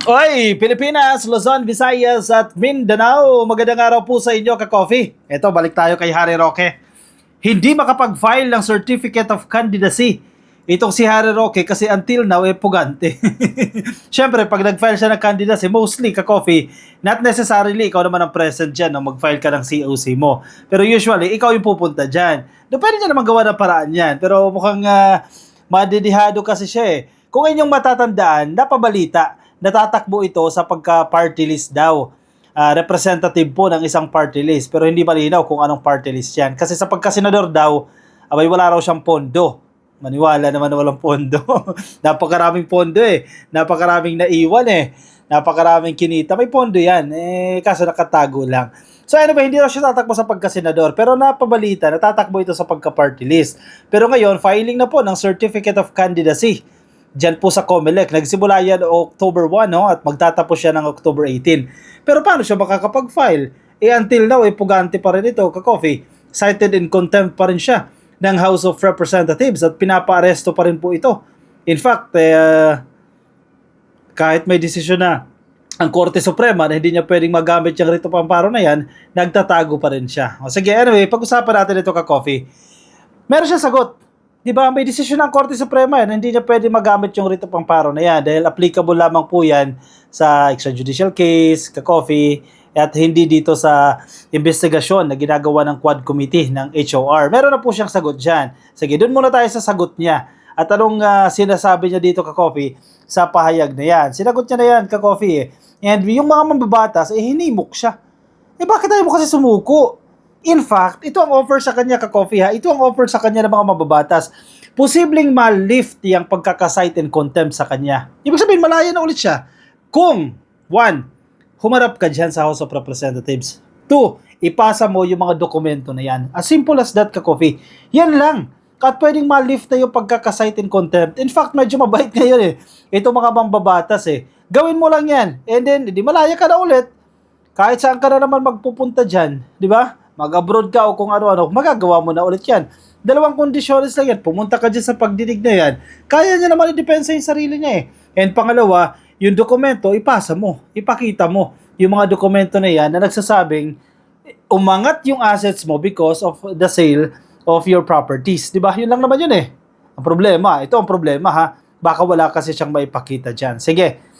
Oy, Pilipinas, Luzon, Visayas at Mindanao. Magandang araw po sa inyo, ka-coffee. Ito, balik tayo kay Harry Roque. Hindi makapag-file ng Certificate of Candidacy. Itong si Harry Roque kasi until now, pugante. Siyempre, pag nag-file siya ng candidacy, mostly, ka-coffee, not necessarily ikaw naman ang present dyan no, mag-file ka ng COC mo. Pero usually, ikaw yung pupunta dyan. Pwede niya naman gawa ng paraan yan. Pero mukhang madidihado kasi siya eh. Kung inyong matatandaan, napabalita, natatakbo ito sa pagka-party list daw. Representative po ng isang party list pero hindi malinaw kung anong party list yan. Kasi sa pagkasenador daw, abay wala raw siyang pondo. Maniwala naman na walang pondo. Napakaraming pondo eh. Napakaraming naiwan eh. Napakaraming kinita. May pondo yan. Kaso nakatago lang. So anyway, hindi raw siya tatakbo sa pagkasenador pero napabalita, natatakbo ito sa pagka-party list. Pero ngayon, filing na po ng Certificate of Candidacy. Diyan po sa COMELEC. Nagsimula yan October 1 no? At magtatapos siya ng October 18. Pero paano siya makakapag-file? Until now, pugante pa rin ito, ka-coffee. Cited in contempt pa rin siya ng House of Representatives at pinapa-aresto pa rin po ito. In fact, kahit may desisyon na ang Korte Suprema na hindi niya pwedeng magamit yung rito pamparo na yan, nagtatago pa rin siya. O sige, anyway, pag-usapan natin ito, ka-coffee. Meron siya sagot. Di ba, may desisyon ng Korte Suprema yan, hindi niya pwede magamit yung writ of amparo na yan dahil applicable lamang po yan sa extrajudicial case, ka-coffee, at hindi dito sa investigasyon na ginagawa ng Quad Committee ng HOR. Meron na po siyang sagot dyan. Sige, doon muna tayo sa sagot niya. At anong sinasabi niya dito, ka-coffee, sa pahayag na yan. Sinagot niya na yan, ka-coffee. And yung mga mambabatas, hinimok siya. Bakit tayo mo kasi sumuko? In fact, ito ang offer sa kanya, ka-coffee ha. Ito ang offer sa kanya ng mga mababatas. Posibleng ma-lift yung pagkakasite and contempt sa kanya. Ibig sabihin, malaya na ulit siya. Kung, 1, humarap ka dyan sa House of Representatives. 2, ipasa mo yung mga dokumento na yan. As simple as that, ka-coffee. Yan lang. At pwedeng ma-lift na yung pagkakasite and contempt. In fact, medyo mabait ngayon eh. Ito mga mambabatas eh. Gawin mo lang yan. And then, hindi malaya ka na ulit. Kahit saan ka na naman magpupunta dyan. Di ba? Mag-abroad ka o kung ano-ano, magagawa mo na ulit yan. Dalawang kondisyones lang yan. Pumunta ka dyan sa pagdinig na yan. Kaya niya naman i-depensa yung sarili niya eh. And pangalawa, yung dokumento, ipasa mo. Ipakita mo yung mga dokumento na yan na nagsasabing umangat yung assets mo because of the sale of your properties. Diba? Yun lang naman yun eh. Ang problema, ito ang problema ha. Baka wala kasi siyang maipakita dyan. Sige.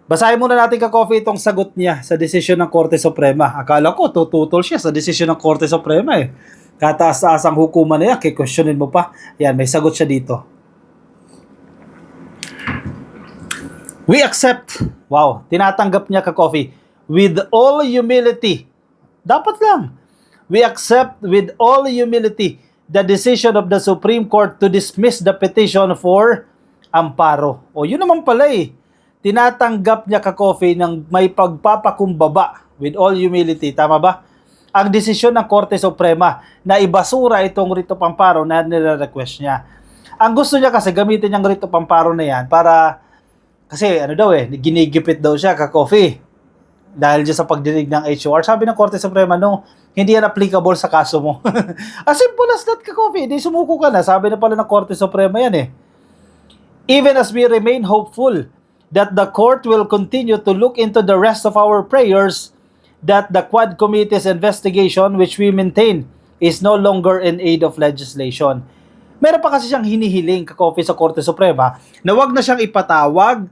Basahin muna natin, ka-coffee, itong sagot niya sa desisyon ng Korte Suprema. Akala ko, tututol siya sa desisyon ng Korte Suprema eh. Kataas-taasang hukuman na yan, questionin mo pa. Yan, may sagot siya dito. We accept, wow, tinatanggap niya, ka-coffee, with all humility. Dapat lang. We accept with all humility the decision of the Supreme Court to dismiss the petition for amparo. O yun naman pala eh. Tinatanggap niya, ka-coffee, ng may pagpapakumbaba with all humility. Tama ba? Ang desisyon ng Korte Suprema na ibasura itong writ of amparo na nire-request niya. Ang gusto niya kasi gamitin yung writ of amparo na yan para, kasi ano daw eh, ginigipit daw siya, ka-coffee. Dahil dyan sa pagdinig ng HOR. Sabi ng Korte Suprema, no, hindi yan applicable sa kaso mo. As simple as that, ka-coffee. Di sumuko ka na. Sabi na pala ng Korte Suprema yan eh. Even as we remain hopeful that the court will continue to look into the rest of our prayers that the Quad Committee's investigation, which we maintain, is no longer in aid of legislation. Meron pa kasi siyang hinihiling, ka-coffee, sa Korte Suprema na wag na siyang ipatawag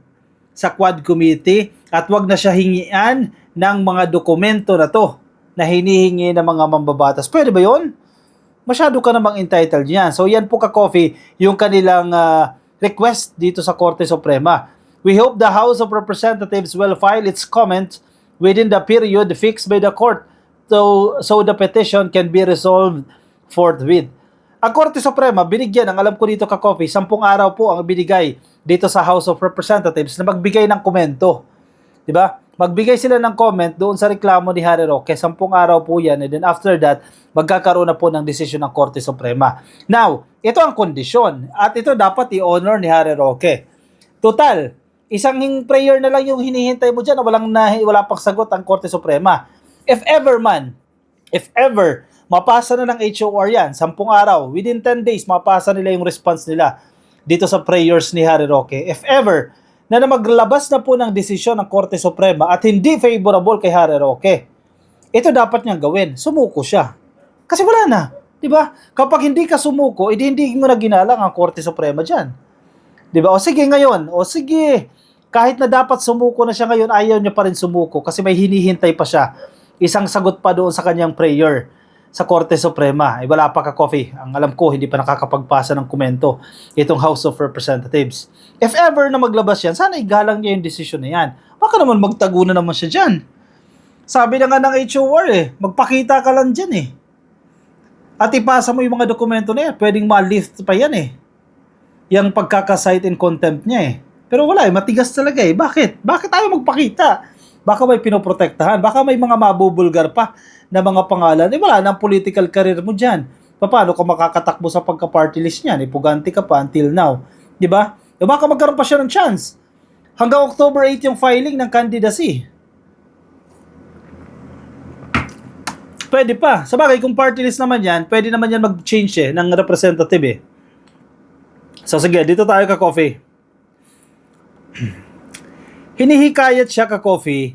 sa Quad Committee at wag na siya hingian ng mga dokumento na to na hinihingi ng mga mambabatas. Pwede ba yun? Masyado ka namang entitled niyan. So yan po, ka-coffee, yung kanilang request dito sa Korte Suprema. We hope the House of Representatives will file its comment within the period fixed by the court so the petition can be resolved forthwith. Ang Korte Suprema, binigyan, ang alam ko dito, ka-coffee, 10 araw po ang binigay dito sa House of Representatives na magbigay ng komento. Diba? Magbigay sila ng comment doon sa reklamo ni Harry Roque. 10 araw po yan. And then after that, magkakaroon na po ng desisyon ng Korte Suprema. Now, ito ang kondisyon. At ito dapat i-honor ni Harry Roque. Total, isang prayer na lang yung hinihintay mo dyan na wala pang sagot ang Korte Suprema. If ever, mapasa na ng HOR yan, 10 araw, within 10 days, mapasa nila yung response nila dito sa prayers ni Harry Roque. If ever, na maglabas na po ng desisyon ng Korte Suprema at hindi favorable kay Harry Roque, ito dapat niyang gawin. Sumuko siya. Kasi wala na. Diba? Kapag hindi ka sumuko, hindi mo na ginalang ang Korte Suprema dyan. Diba? O sige ngayon. O sige. Kahit na dapat sumuko na siya ngayon, ayaw niya pa rin sumuko kasi may hinihintay pa siya. Isang sagot pa doon sa kanyang prayer sa Korte Suprema. Wala pa ka-coffee. Ang alam ko, hindi pa nakakapagpasa ng komento itong House of Representatives. If ever na maglabas yan, sana igalang niya yung desisyon na yan. Baka naman magtago na naman siya dyan. Sabi na nga ng HOR magpakita ka lang dyan At ipasa mo yung mga dokumento na yan, pwedeng ma-lift pa yan Yung pagkaka-cite in contempt niya Pero wala matigas talaga Bakit? Bakit tayo magpakita? Baka may pinoprotektahan, baka may mga mabubulgar pa na mga pangalan. Wala na ang political career mo dyan. Paano ka makakatakbo sa pagka-party list niyan? Ipuganti ka pa until now. Diba? Baka magkaroon pa siya ng chance. Hanggang October 8 yung filing ng candidacy. Pwede pa. Sabagay, kung party list naman yan, pwede naman yan mag-change ng representative So sige, dito tayo ka-coffee. Hinihikayat siya ka-coffee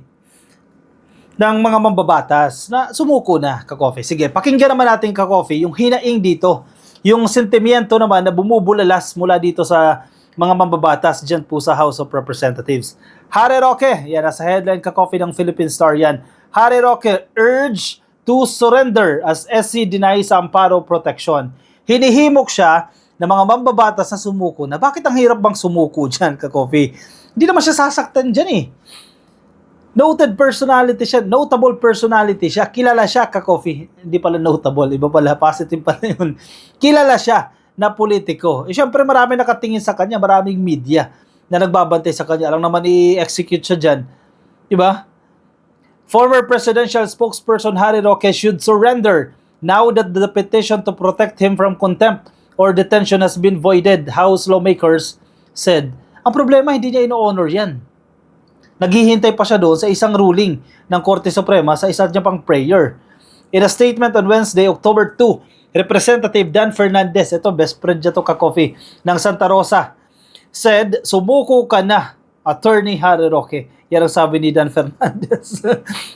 ng mga mambabatas na sumuko na ka-coffee. Sige, pakinggan naman natin ka-coffee yung hinaing dito. Yung sentimiento naman na bumubulalas mula dito sa mga mambabatas dyan po sa House of Representatives. Harry Roque, yan nasa headline ka-coffee ng Philippine Star yan. Harry Roque urge to surrender as SC denies amparo protection. Hinihimok siya ng mga mambabatas na sumuko na bakit ang hirap bang sumuko dyan, ka-coffee? Hindi naman siya sasaktan dyan Noted personality siya, notable personality siya, kilala siya, ka-coffee. Hindi pala notable, iba pala, positive pala yun. Kilala siya na politiko. Siyempre marami nakatingin sa kanya, maraming media na nagbabantay sa kanya. Alam naman i-execute siya dyan. Diba? Former presidential spokesperson Harry Roque should surrender now that the petition to protect him from contempt or detention has been voided, House lawmakers said. Ang problema, hindi niya ino-honor yan. Naghihintay pa siya doon sa isang ruling ng Korte Suprema sa isa niya pang prayer. In a statement on Wednesday, October 2, Representative Dan Fernandez, ito best friend niya to ka-coffee, ng Santa Rosa, said, sumuko ka na, Attorney Harry Roque. Yan ang sabi ni Dan Fernandez.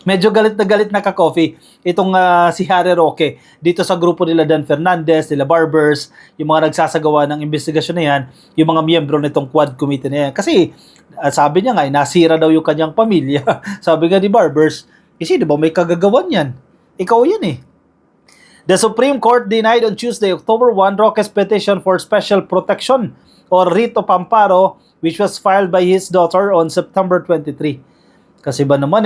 Medyo galit na ka-coffee itong si Harry Roque dito sa grupo nila Dan Fernandez, nila Barbers, yung mga nagsasagawa ng investigasyon na yan, yung mga miyembro nitong Quad Committee na yan. Kasi sabi niya nga, nasira daw yung kanyang pamilya. Sabi nga ni Barbers, kasi di ba may kagagawan yan? Ikaw yan The Supreme Court denied on Tuesday, October 1, Roque's petition for special protection or writ of amparo which was filed by his daughter on September 23. Kasi ba naman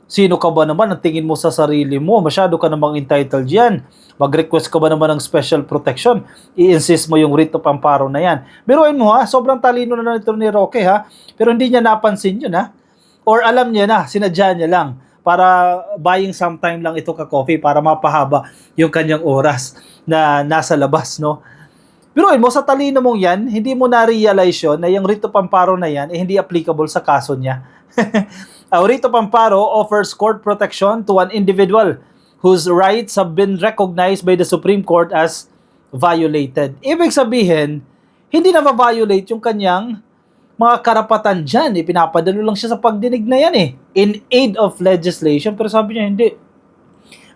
sino ka ba naman ang tingin mo sa sarili mo? Masyado ka namang entitled yan. Mag-request ka ba naman ng special protection? I-insist mo yung writ of amparo na yan. Biruin mo sobrang talino na nito ni Roque pero hindi niya napansin yun Or alam niya na, sinadya niya lang para buying some time lang ito ka-coffee para mapahaba yung kanyang oras na nasa labas, no? Pero mo sa talino mong yan, hindi mo na-realize yun na yung writ of amparo na yan hindi applicable sa kaso niya. A writ of amparo offers court protection to an individual whose rights have been recognized by the Supreme Court as violated. Ibig sabihin, hindi na ma-violate yung kanyang mga karapatan dyan. Pinapadalo lang siya sa pagdinig na yan in aid of legislation. Pero sabi niya, hindi.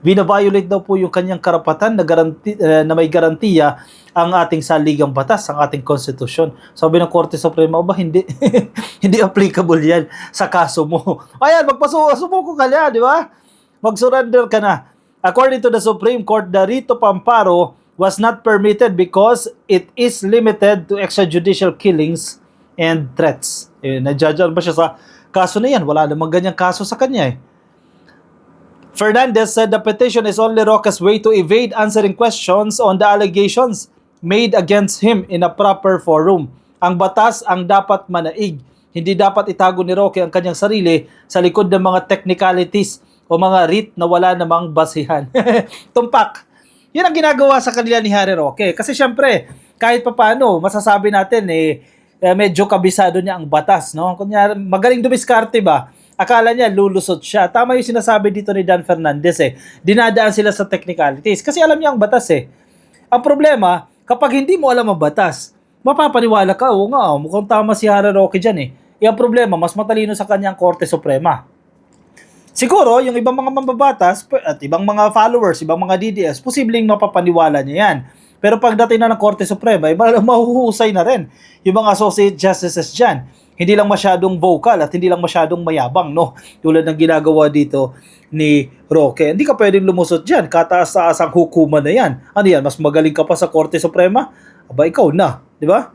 Bina-violate daw po yung kanyang karapatan na may garantiya ang ating saligang batas, ang ating konstitusyon. Sabi ng Korte Suprema, hindi. Hindi applicable yan sa kaso mo. Ayan, magpasumuko ka na, di ba? Mag-surrender ka na. According to the Supreme Court, the writ of amparo was not permitted because it is limited to extrajudicial killings and threats. Na-judge ba siya sa kaso na yan? Wala namang ganyang kaso sa kanya Fernandez said the petition is only Roque's way to evade answering questions on the allegations made against him in a proper forum. Ang batas ang dapat manaig. Hindi dapat itago ni Roque ang kanyang sarili sa likod ng mga technicalities o mga writ na wala namang basihan. Tumpak. Yan ang ginagawa sa kanila ni Harry Roque. Kasi syempre, kahit papaano, masasabi natin medyo kabisado niya ang batas, no? Kunyari, magaling dumiskarte ba? Akala niya lulusot siya. Tama yung sinasabi dito ni Dan Fernandez Dinadaan sila sa technicalities kasi alam niya ang batas Ang problema, kapag hindi mo alam ang batas, mapapaniwala ka, mukhang tama si Harry Roque dyan Yung problema, mas matalino sa kanya ang Korte Suprema. Siguro, yung ibang mga mambabatas at ibang mga followers, ibang mga DDS, posibleng mapapaniwala niya yan. Pero pagdating na ng Korte Suprema, mahuhusay na rin yung mga associate justices dyan. Hindi lang masyadong vocal at hindi lang masyadong mayabang, no? Tulad ng ginagawa dito ni Roque. Hindi ka pwedeng lumusot dyan. Kataas-taas ang hukuman na yan. Ano yan? Mas magaling ka pa sa Korte Suprema? Aba, ikaw na. Di ba?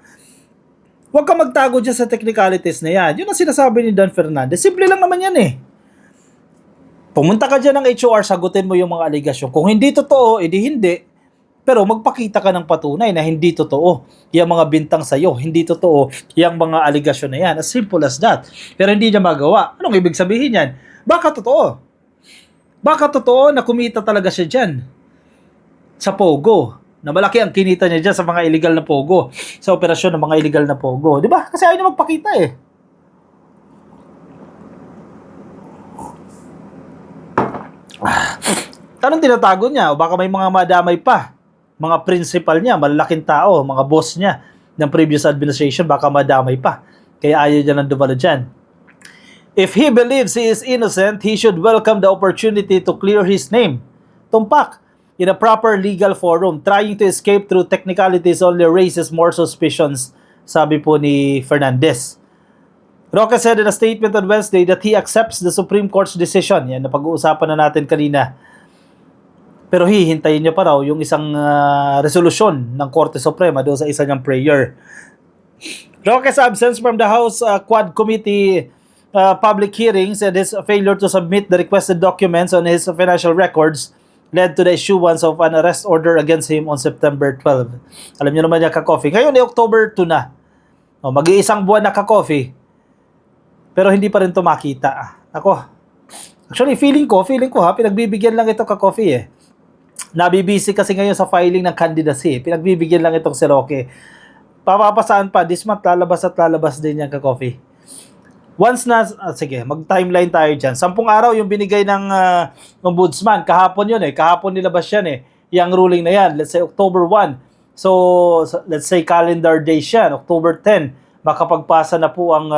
Huwag ka magtago dyan sa technicalities na yan. Yun ang sinasabi ni Dan Fernandez. Simple lang naman yan eh. Pumunta ka dyan ng HOR, sagutin mo yung mga aligasyon. Kung hindi totoo, edi hindi. Pero magpakita ka ng patunay na hindi totoo yung mga bintang sa'yo. Hindi totoo yung mga aligasyon na yan. As simple as that. Pero hindi niya magawa. Anong ibig sabihin yan? Baka totoo. Baka totoo na kumita talaga siya dyan sa Pogo. Na malaki ang kinita niya dyan sa mga illegal na Pogo. Sa operasyon ng mga illegal na Pogo. Di ba? Kasi ayaw niya magpakita eh. Anong tinatago niya? O baka may mga madamay pa. Mga principal niya, malalaking tao, mga boss niya ng previous administration, baka madamay pa. Kaya ayaw niya nang dumalo dyan. If he believes he is innocent, he should welcome the opportunity to clear his name. Tumpak, in a proper legal forum, trying to escape through technicalities only raises more suspicions, sabi po ni Fernandez. Roque said in a statement on Wednesday that he accepts the Supreme Court's decision. Yan, napag-uusapan na natin kanina. Pero hihintayin niya pa raw yung isang resolusyon ng Korte Suprema doon sa isa niyang prayer. Roque's absence from the House Quad Committee public hearings and his failure to submit the requested documents on his financial records led to the issuance of an arrest order against him on September 12. Alam niyo naman niya, ka-coffee. Ngayon ay October 2 na. Mag-iisang buwan na, ka-coffee. Pero hindi pa rin ito makita. Ako, actually, feeling ko ha, pinagbibigyan lang ito, ka-coffee eh. Nabibisi kasi ngayon sa filing ng candidacy. Pinagbibigyan lang itong si Roque. Papapasaan pa, this month lalabas din yan, ka-coffee. Once na, sige, mag-timeline tayo dyan. 10 araw yung binigay ng ombudsman. Kahapon yun eh. Kahapon nilabas yan eh. Yung ruling na yan. Let's say October 1. So, let's say calendar days yan. October 10. Makapagpasa na po ang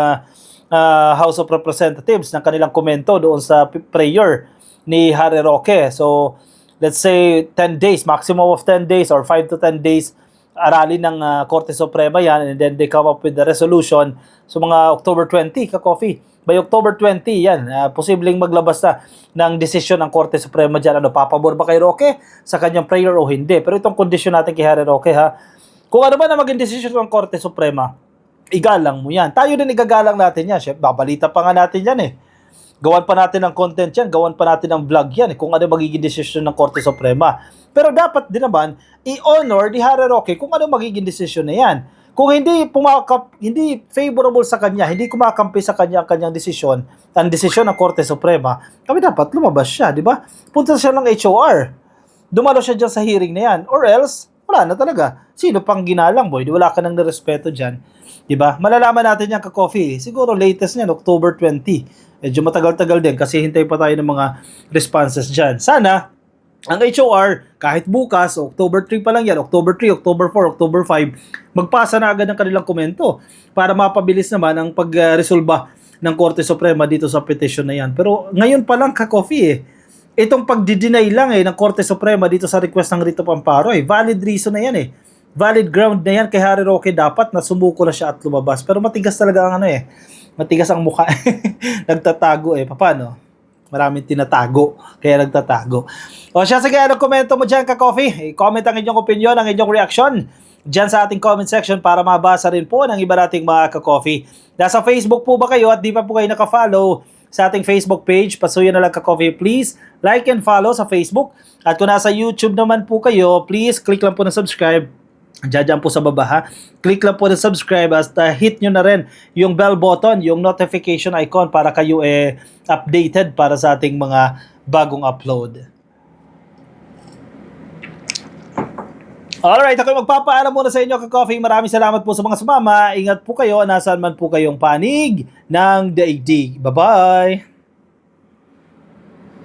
House of Representatives ng kanilang komento doon sa prayer ni Harry Roque. So, let's say 10 days, maximum of 10 days or 5 to 10 days, aralin ng Korte Suprema yan, and then they come up with the resolution. So, mga October 20, ka-coffee. By October 20, yan, posibleng maglabas na ng desisyon ng Korte Suprema dyan. Ano, papabor ba kay Roque sa kanyang prayer o hindi? Pero itong kondisyon natin kay Harry Roque, ha, kung ano ba na maging desisyon ng Korte Suprema, igalang mo yan. Tayo din igagalang natin yan. Syempre, babalita pa nga natin yan eh. Gawan pa natin ng content yan, gawan pa natin ng vlog yan eh, kung ano magiging desisyon ng Korte Suprema. Pero dapat din naman, i-honor ni Harry Roque kung ano magiging desisyon na yan. Kung hindi favorable sa kanya, hindi kumakampi sa kanya ang kanyang desisyon, ang desisyon ng Korte Suprema, kami dapat lumabas siya, di ba? Punta siya ng HOR. Dumalo siya dyan sa hearing na yan. Or else, wala na talaga. Sino pang ginalang, boy? Di wala ka nang nirespeto dyan. Diba? Malalaman natin yan, ka-coffee. Siguro latest niyan, October 20. Medyo matagal-tagal din kasi hintay pa tayo ng mga responses dyan. Sana, ang HOR, kahit bukas, October 3 pa lang yan, October 3, October 4, October 5, magpasa na agad ng kanilang komento para mapabilis naman ang pag-resolba ng Korte Suprema dito sa petition na yan. Pero ngayon pa lang, ka-coffee eh. Itong pagdi-deny lang eh ng Korte Suprema dito sa request ng writ of amparo eh. Valid reason na yan eh. Valid ground na yan kay Harry Roque, dapat na sumuko na siya at lumabas. Pero matigas talaga ang ano eh. Matigas ang mukha. Nagtatago eh. Paano? Maraming tinatago. Kaya nagtatago. O siya, sige, anong komento mo dyan, ka-coffee? I-comment ang inyong opinion, ang inyong reaction dyan sa ating comment section para mabasa rin po ng iba nating mga ka-coffee. Nasa Facebook po ba kayo at di pa po kayo naka-follow sa ating Facebook page? Pasuyan na lang, ka-coffee. Please like and follow sa Facebook. At kung nasa YouTube naman po kayo, please click lang po na subscribe. Diyan po sa baba ha. Click lang po na subscribe at hit nyo na rin yung bell button, yung notification icon para kayo updated para sa ating mga bagong upload. Alright, ako magpapaalam muna sa inyo, ka-coffee. Maraming salamat po sa mga sumama. Ingat po kayo, nasaan man po kayong panig ng daigdig. Bye-bye!